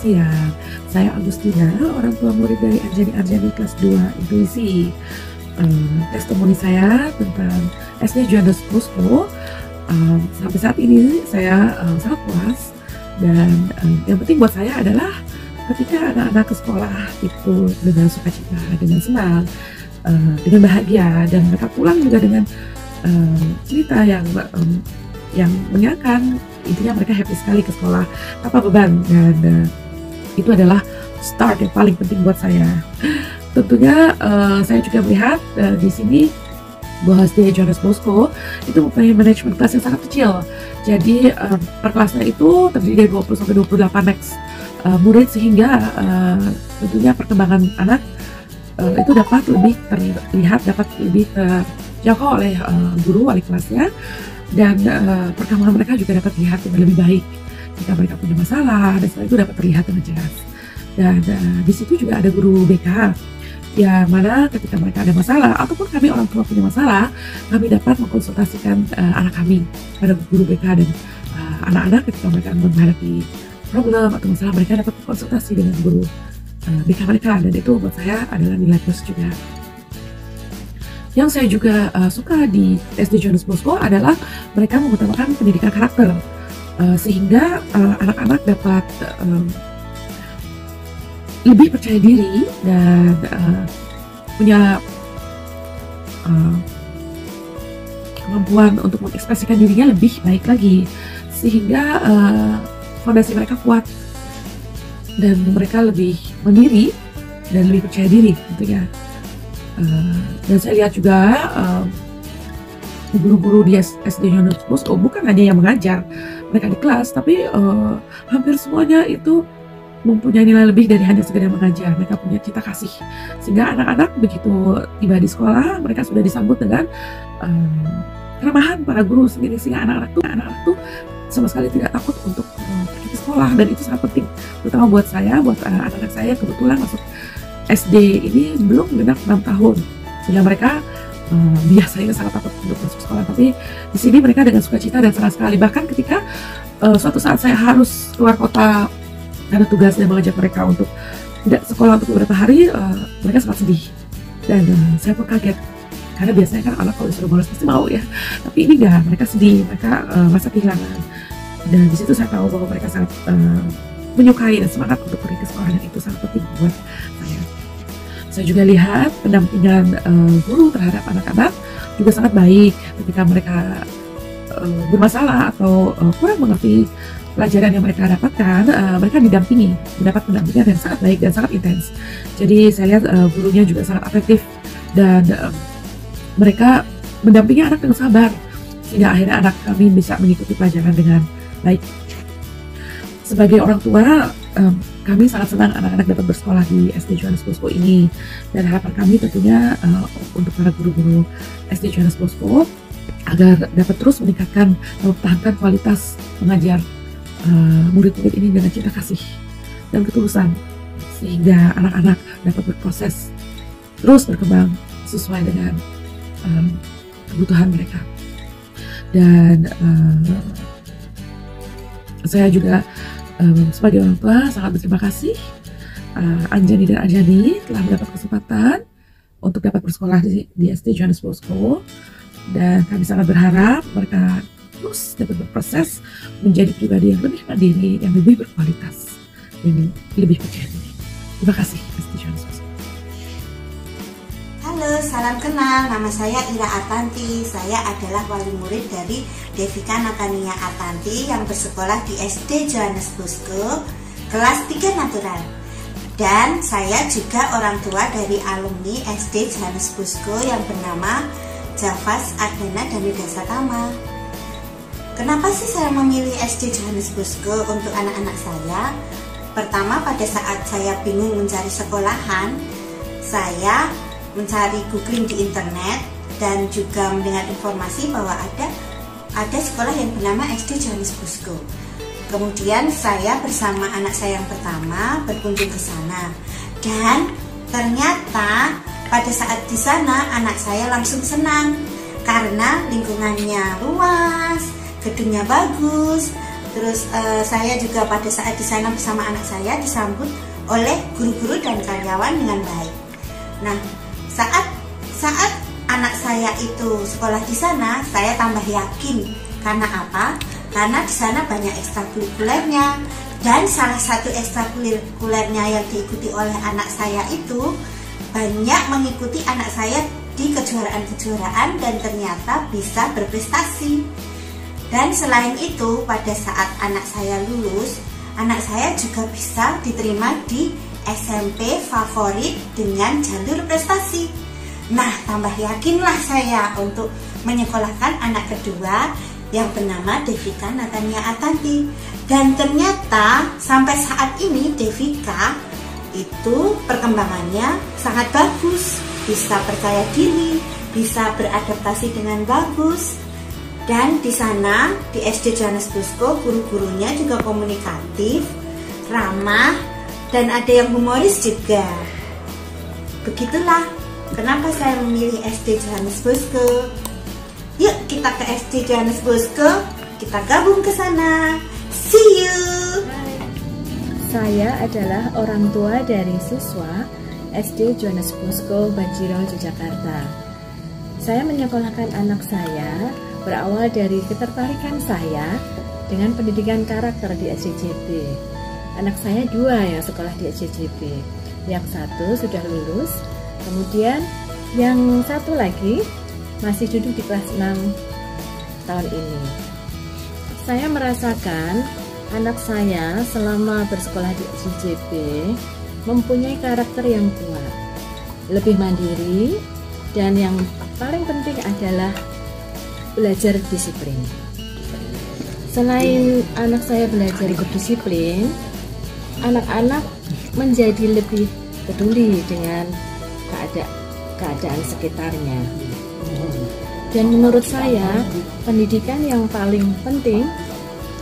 siang. Saya Agustina, orang tua murid dari Anjani kelas 2 Intuisi. Testimoni saya tentang SD Johannes Bosco. Sampai saat ini saya sangat puas, dan yang penting buat saya adalah ketika anak-anak ke sekolah itu dengan sukacita, dengan senang, dengan bahagia, dan mereka pulang juga dengan cerita yang menyenangkan. Intinya mereka happy sekali ke sekolah tanpa beban, dan itu adalah start yang paling penting buat saya. Tentunya saya juga melihat di sini bahwa SD Johannes Bosco itu mempunyai manajemen kelas yang sangat kecil. Jadi per kelasnya itu terdiri dari 20-28 max murid, sehingga tentunya perkembangan anak itu dapat lebih terlihat, dapat lebih terjangkau oleh guru, wali kelasnya, dan perkembangan mereka juga dapat terlihat dengan lebih baik jika mereka punya masalah, dan setelah itu dapat terlihat dengan jelas. Dan di situ juga ada guru BK, ya mana ketika mereka ada masalah ataupun kami orang tua punya masalah, kami dapat mengkonsultasikan anak kami pada guru BK, dan anak-anak ketika mereka menghadapi problem atau masalah, mereka dapat konsultasi dengan guru BK mereka, dan itu buat saya adalah nilai plus juga. Yang saya juga suka di SD Johannes Bosco adalah mereka mengutamakan pendidikan karakter, sehingga anak-anak dapat lebih percaya diri dan punya kemampuan untuk mengekspresikan dirinya lebih baik lagi, sehingga fondasi mereka kuat dan mereka lebih mandiri dan lebih percaya diri tentunya. Dan saya lihat juga guru-guru di SD Johannes Bosco bukan hanya yang mengajar mereka di kelas, tapi hampir semuanya itu mempunyai nilai lebih dari hanya sekedar mengajar. Mereka punya cita kasih, sehingga anak-anak begitu tiba di sekolah mereka sudah disambut dengan keramahan para guru sendiri, sehingga anak-anak tuh sama sekali tidak takut untuk pergi ke sekolah, dan itu sangat penting terutama buat saya, buat anak-anak saya kebetulan masuk SD ini belum genap 6 tahun, sehingga mereka biasanya sangat takut untuk masuk sekolah, tapi di sini mereka dengan sukacita dan senang sekali. Bahkan ketika suatu saat saya harus keluar kota karena tugas dan mengajak mereka untuk tidak sekolah untuk beberapa hari, mereka sangat sedih, dan saya pun kaget karena biasanya kan anak kalau disuruh bolos pasti mau ya, tapi ini enggak, mereka sedih, mereka merasa kehilangan, dan di situ saya tahu bahwa mereka sangat menyukai dan semangat untuk pergi ke sekolah, dan itu sangat penting buat saya. Saya juga lihat pendampingan guru terhadap anak-anak juga sangat baik ketika mereka bermasalah atau kurang mengerti pelajaran yang mereka dapatkan, mereka mendapat pendampingan yang sangat baik dan sangat intens. Jadi saya lihat gurunya juga sangat efektif, dan mereka mendampingi anak dengan sabar, sehingga akhirnya anak kami bisa mengikuti pelajaran dengan baik. Sebagai orang tua, kami sangat senang anak-anak dapat bersekolah di SD Johannes Bosco ini, dan harapan kami tentunya untuk para guru-guru SD Johannes Bosco agar dapat terus meningkatkan dan mempertahankan kualitas mengajar murid-murid ini dengan cinta kasih dan ketulusan, sehingga anak-anak dapat berproses terus berkembang sesuai dengan kebutuhan mereka. Dan saya juga sebagai orang tua sangat berterima kasih Anjani dan Anjani telah mendapat kesempatan untuk dapat bersekolah di SD Johannes Bosco, dan kami sangat berharap mereka terus dapat berproses menjadi pribadi yang lebih mandiri, yang lebih berkualitas, dan lebih percaya diri. Terima kasih SD Johannes Bosco. Halo, salam kenal. Nama saya Ira Artanti. Saya adalah wali murid dari Devika Natania Artanti yang bersekolah di SD Johannes Bosco kelas 3 natural. Dan saya juga orang tua dari alumni SD Johannes Bosco yang bernama Javas Adena dan Yuda Satama. Kenapa sih saya memilih SD Johannes Bosco untuk anak-anak saya? Pertama, pada saat saya bingung mencari sekolahan, saya mencari googling di internet dan juga mendengar informasi bahwa ada sekolah yang bernama SD Johannes Bosco. Kemudian saya bersama anak saya yang pertama berkunjung ke sana, dan ternyata pada saat di sana anak saya langsung senang karena lingkungannya luas, gedungnya bagus, Terus saya juga pada saat di sana bersama anak saya disambut oleh guru-guru dan karyawan dengan baik. Nah, saat anak saya itu sekolah di sana, saya tambah yakin. Karena apa? Karena di sana banyak ekstrakurikulernya, dan salah satu ekstrakurikulernya yang diikuti oleh anak saya itu banyak mengikuti anak saya di kejuaraan-kejuaraan dan ternyata bisa berprestasi. Dan selain itu, pada saat anak saya lulus, anak saya juga bisa diterima di SMP favorit dengan jalur prestasi. Nah, tambah yakinlah saya untuk menyekolahkan anak kedua yang bernama Devika Natania Atanti. Dan ternyata sampai saat ini Devika itu perkembangannya sangat bagus, bisa percaya diri, bisa beradaptasi dengan bagus. Dan di sana di SD Johannes Bosco guru-gurunya juga komunikatif, ramah, dan ada yang humoris juga. Begitulah kenapa saya memilih SD Johannes Bosco. Yuk kita ke SD Johannes Bosco, kita gabung ke sana. See you. Saya adalah orang tua dari siswa SD Johannes Bosco Banjiro, Yogyakarta. Saya menyekolahkan anak saya berawal dari ketertarikan saya dengan pendidikan karakter di SDJB. Anak saya 2 yang sekolah di SDJB. Yang satu sudah lulus, kemudian yang satu lagi masih duduk di kelas 6 tahun ini. Saya merasakan anak saya selama bersekolah di SDJB mempunyai karakter yang kuat, lebih mandiri, dan yang paling penting adalah belajar disiplin. Selain anak saya belajar berdisiplin, anak-anak menjadi lebih peduli dengan keadaan sekitarnya. Dan menurut saya, pendidikan yang paling penting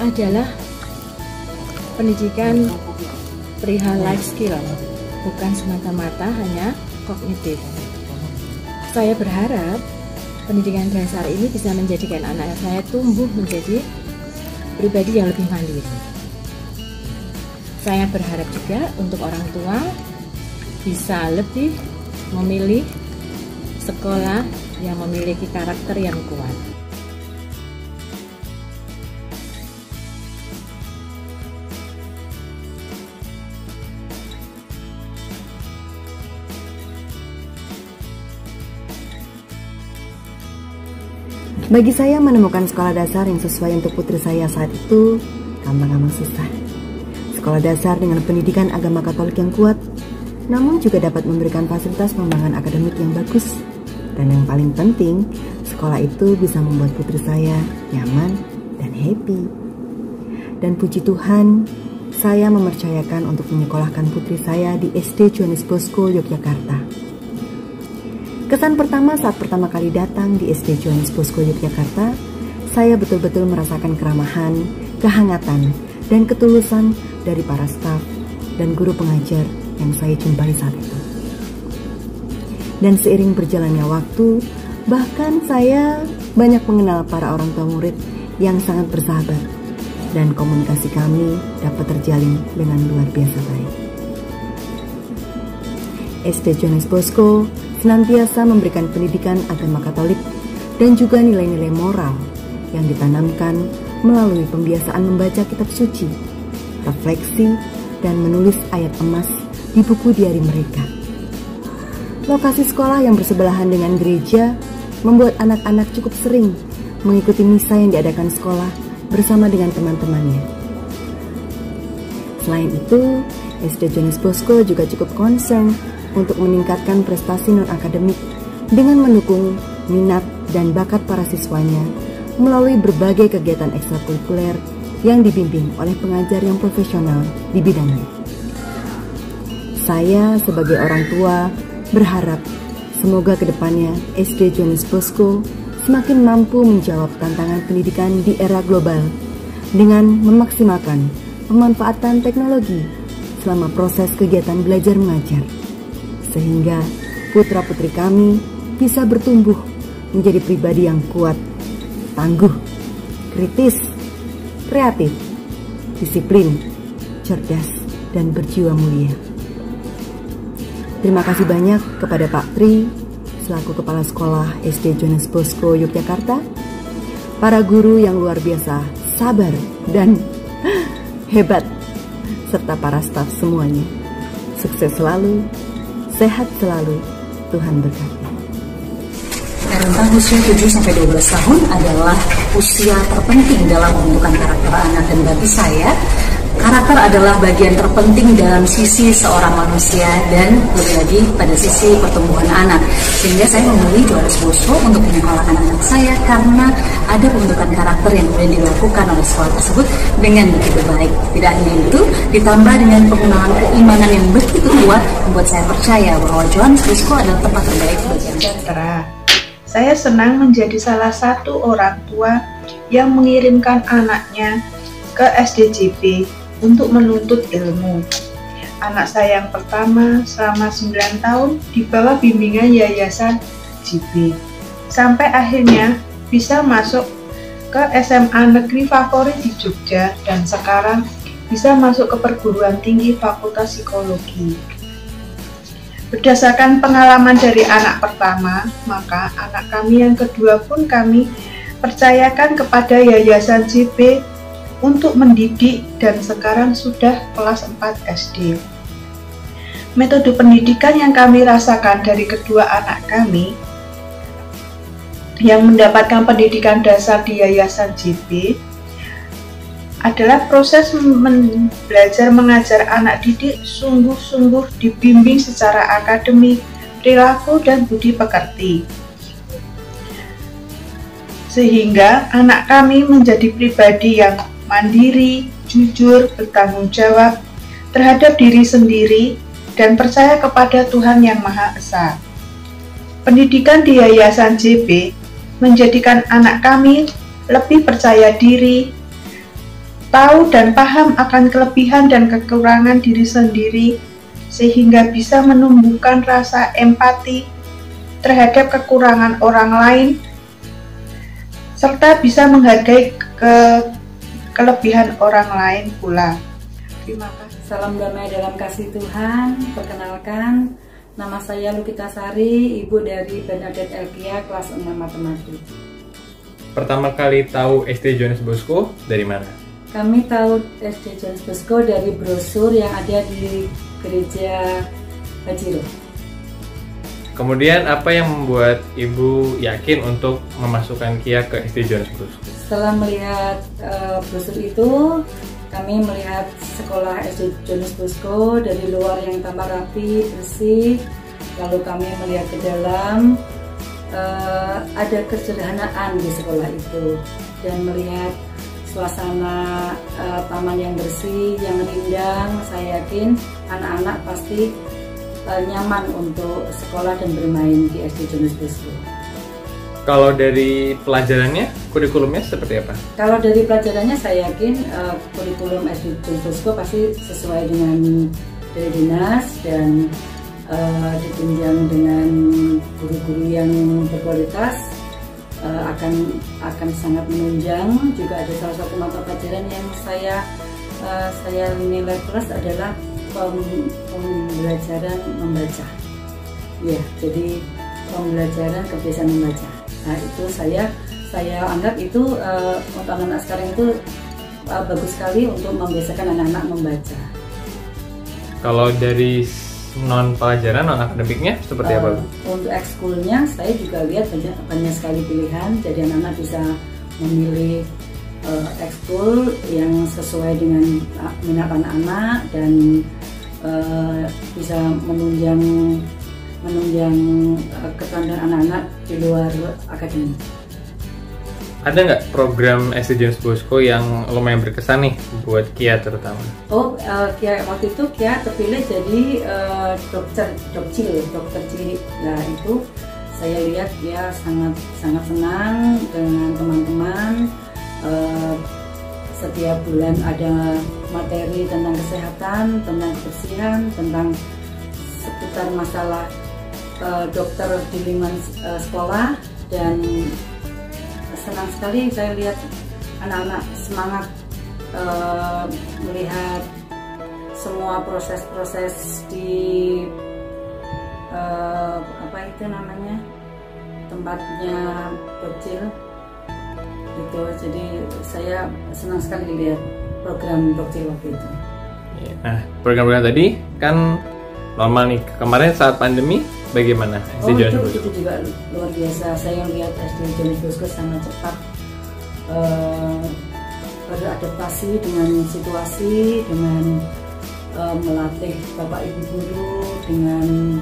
adalah pendidikan perihal life skill, bukan semata-mata hanya kognitif. Saya berharap pendidikan dasar ini bisa menjadikan anak saya tumbuh menjadi pribadi yang lebih mandiri. Saya berharap juga untuk orang tua bisa lebih memilih sekolah yang memiliki karakter yang kuat. Bagi saya, menemukan sekolah dasar yang sesuai untuk putri saya saat itu gampang-gampang susah. Sekolah dasar dengan pendidikan agama Katolik yang kuat, namun juga dapat memberikan fasilitas pengembangan akademik yang bagus. Dan yang paling penting, sekolah itu bisa membuat putri saya nyaman dan happy. Dan puji Tuhan, saya mempercayakan untuk menyekolahkan putri saya di SD Johannes Bosco, Yogyakarta. Kesan pertama saat pertama kali datang di SD Johannes Bosco, Yogyakarta, saya betul-betul merasakan keramahan, kehangatan, dan ketulusan dari para staf dan guru pengajar yang saya jumpai saat itu. Dan seiring berjalannya waktu, bahkan saya banyak mengenal para orang tua murid yang sangat bersahabat, dan komunikasi kami dapat terjalin dengan luar biasa baik. SD Johannes Bosco senantiasa memberikan pendidikan agama Katolik dan juga nilai-nilai moral yang ditanamkan melalui pembiasaan membaca kitab suci, refleksi, dan menulis ayat emas di buku diari mereka. Lokasi sekolah yang bersebelahan dengan gereja membuat anak-anak cukup sering mengikuti misa yang diadakan sekolah bersama dengan teman-temannya. Selain itu, SD Johannes Bosco juga cukup concern untuk meningkatkan prestasi non-akademik dengan mendukung minat dan bakat para siswanya melalui berbagai kegiatan ekstrakurikuler yang dibimbing oleh pengajar yang profesional di bidangnya. Saya sebagai orang tua berharap semoga kedepannya SD Johannes Bosco semakin mampu menjawab tantangan pendidikan di era global dengan memaksimalkan pemanfaatan teknologi selama proses kegiatan belajar mengajar, sehingga putra-putri kami bisa bertumbuh menjadi pribadi yang kuat, tangguh, kritis, kreatif, disiplin, cerdas, dan berjiwa mulia. Terima kasih banyak kepada Pak Tri selaku Kepala Sekolah SD Jones Bosco Yogyakarta, para guru yang luar biasa, sabar dan hebat, serta para staf semuanya. Sukses selalu, sehat selalu, Tuhan berkati. Rentang usia 7-12 tahun adalah usia terpenting dalam pembentukan karakter anak, dan bagi saya karakter adalah bagian terpenting dalam sisi seorang manusia dan lebih lagi pada sisi pertumbuhan anak. Sehingga saya memilih Johannes Bosco untuk menyekolahkan anak saya karena ada pembentukan karakter yang kemudian dilakukan oleh sekolah tersebut dengan begitu baik. Tidak hanya itu, ditambah dengan penggunaan keimanan yang begitu kuat, membuat saya percaya bahwa Johannes Bosco adalah tempat terbaik bagi anak. Saya senang menjadi salah satu orang tua yang mengirimkan anaknya ke SDJP untuk menuntut ilmu. Anak saya yang pertama selama 9 tahun di bawah bimbingan Yayasan JP, sampai akhirnya bisa masuk ke SMA Negeri Favorit di Jogja, dan sekarang bisa masuk ke perguruan tinggi Fakultas Psikologi. Berdasarkan pengalaman dari anak pertama, maka anak kami yang kedua pun kami percayakan kepada Yayasan JP untuk mendidik, dan sekarang sudah kelas 4 SD. Metode pendidikan yang kami rasakan dari kedua anak kami yang mendapatkan pendidikan dasar di Yayasan JP adalah proses belajar mengajar anak didik sungguh-sungguh dibimbing secara akademik, perilaku, dan budi pekerti. Sehingga anak kami menjadi pribadi yang mandiri, jujur, bertanggung jawab terhadap diri sendiri, dan percaya kepada Tuhan Yang Maha Esa. Pendidikan di Yayasan JP menjadikan anak kami lebih percaya diri, tahu dan paham akan kelebihan dan kekurangan diri sendiri, sehingga bisa menumbuhkan rasa empati terhadap kekurangan orang lain, serta bisa menghargai kelebihan orang lain pula. Terima kasih. Salam damai dalam kasih Tuhan. Perkenalkan, nama saya Lukita Sari, ibu dari Bernadette Elkia, kelas 6 matematik. Pertama kali tahu SD Johannes Bosco dari mana? Kami tahu SD Johannes Bosco dari brosur yang ada di gereja Bajiro. Kemudian apa yang membuat ibu yakin untuk memasukkan Kia ke SD Johannes Bosco? Setelah melihat brosur itu, kami melihat sekolah SD Johannes Bosco dari luar yang tampak rapi, bersih. Lalu kami melihat ke dalam, ada kesederhanaan di sekolah itu, dan melihat suasana taman yang bersih, yang rindang. Saya yakin anak-anak pasti nyaman untuk sekolah dan bermain di SD Johannes Bosco. Kalau dari pelajarannya, kurikulumnya seperti apa? Kalau dari pelajarannya, saya yakin kurikulum SD Johannes Bosco pasti sesuai dengan dari dinas, dan ditunjang dengan guru-guru yang berkualitas. Akan sangat menunjang. Juga ada salah satu mata pelajaran yang saya nilai plus adalah pembelajaran membaca. Ya, jadi pembelajaran kebiasaan membaca. Nah, itu saya anggap itu untuk anak-anak sekarang itu bagus sekali untuk membiasakan anak-anak membaca. Kalau dari non pelajaran, non akademiknya seperti apa? Untuk ekskulnya saya juga lihat banyak sekali pilihan, jadi anak-anak bisa memilih ekskul yang sesuai dengan minat anak-anak, dan bisa menunjang keterampilan anak-anak di luar akademik. Ada nggak program SD Johannes Bosco yang lumayan berkesan nih buat Kia terutama? Kia waktu itu Kia terpilih jadi dokter cilik. Nah, itu saya lihat dia sangat senang dengan teman-teman. Setiap bulan ada materi tentang kesehatan, tentang kebersihan, tentang seputar masalah dokter di lingkungan sekolah, dan senang sekali saya lihat anak-anak semangat melihat semua proses-proses di apa itu namanya, tempatnya kecil gitu. Jadi saya senang sekali lihat program kecil waktu itu. Nah, program-program tadi kan normal nih. Kemarin saat pandemi bagaimana? Itu juga luar biasa. Saya lihat SD Jones Bosco sangat cepat beradaptasi dengan situasi, dengan melatih Bapak Ibu guru dengan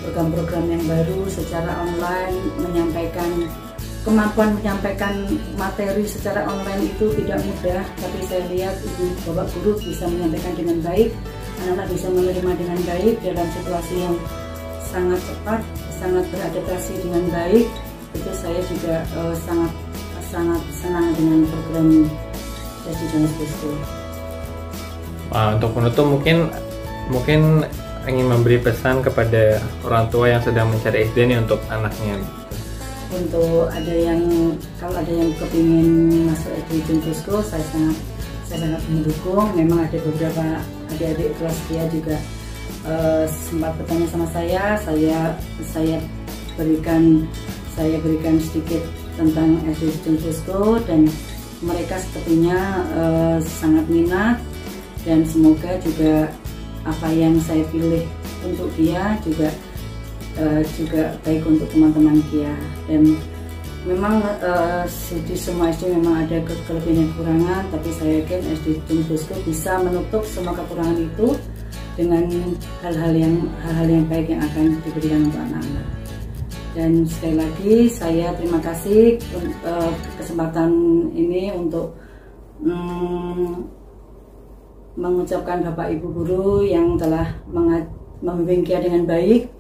program-program yang baru secara online, kemampuan menyampaikan materi secara online itu tidak mudah, tapi saya lihat Ibu Bapak guru bisa menyampaikan dengan baik, anak-anak bisa menerima dengan baik dalam situasi yang sangat cepat, sangat beradaptasi dengan baik. Itu saya juga sangat senang dengan program SD Jones Bosco. Untuk penutup mungkin ingin memberi pesan kepada orang tua yang sedang mencari SD nih untuk anaknya. Untuk kalau ada yang kepingin masuk SD Jones Bosco, saya sangat mendukung. Memang ada beberapa adik-adik kelas dia juga sempat bertanya sama saya berikan sedikit tentang SD Jones Bosco, dan mereka sepertinya sangat minat, dan semoga juga apa yang saya pilih untuk dia juga baik untuk teman-teman dia. Dan memang di semua SD memang ada kelebihan dan kekurangan, tapi saya yakin SD Jones Bosco bisa menutup semua kekurangan itu dengan hal-hal yang baik yang akan diberikan untuk anak-anak. Dan sekali lagi saya terima kasih kesempatan ini untuk mengucapkan Bapak Ibu guru yang telah membimbing Kia dengan baik,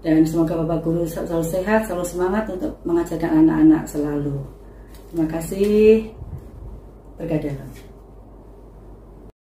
dan semoga Bapak guru selalu sehat, selalu semangat untuk mengajarkan anak-anak selalu. Terima kasih. Berkah dalam.